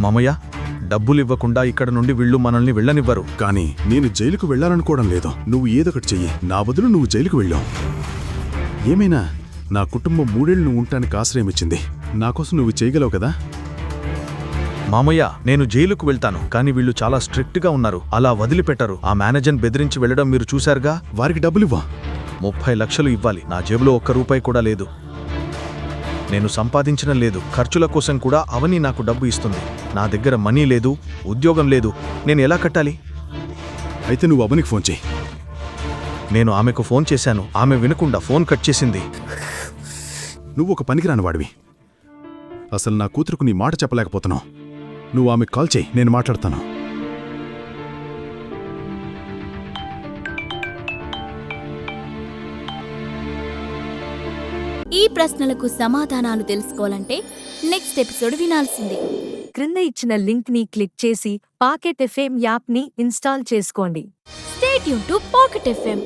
మామయ్య, డబ్బులివ్వకుండా ఇక్కడ నుండి వీళ్ళు మనల్ని వెళ్ళనివ్వరు. కానీ నేను జైలుకు వెళ్ళాలనుకోవడం లేదు. నువ్వు ఏదొకటి చెయ్యి, నా బదులు నువ్వు జైలుకు వెళ్ళావు. ఏమైనా నా కుటుంబం 3 ఏళ్ళు నువ్వు ఉండటానికి ఆశ్రయం ఇచ్చింది. నాకోసం నువ్వు చేయగలవు కదా? మామయ్య, నేను జైలుకు వెళ్తాను, కానీ వీళ్ళు చాలా స్ట్రిక్ట్గా ఉన్నారు. అలా వదిలిపెట్టరు. ఆ మేనేజర్ని బెదిరించి వెళ్ళడం మీరు చూశారుగా. వారికి డబ్బులివ్వా? 30 లక్షలు ఇవ్వాలి. నా జేబులో ఒక్క రూపాయి కూడా లేదు. నేను సంపాదించడం లేదు. ఖర్చుల కోసం కూడా అవని నాకు డబ్బు ఇస్తుంది. నా దగ్గర మనీ లేదు, ఉద్యోగం లేదు. నేను ఎలా కట్టాలి? అయితే నువ్వు అవనికి ఫోన్ చెయ్యి. నేను ఆమెకు ఫోన్ చేశాను. ఆమె వినకుండా ఫోన్ కట్ చేసింది. నువ్వు ఒక పనికిరాని వాడివి. అసలు నా కూతురుకు నీ మాట చెప్పలేకపోతున్నావు. నువ్వు ఆమెకు కాల్ చెయ్యి, నేను మాట్లాడతాను. ఈ ప్రశ్నలకు సమాధానాలు తెలుసుకోవాలంటే నెక్స్ట్ ఎపిసోడ్ వినాల్సిందే. క్రింద ఇచ్చిన లింక్ ని క్లిక్ చేసి పాకెట్ ఎఫ్ఎం యాప్ ని ఇన్స్టాల్ చేసుకోండి. Stay tune to pocket FM.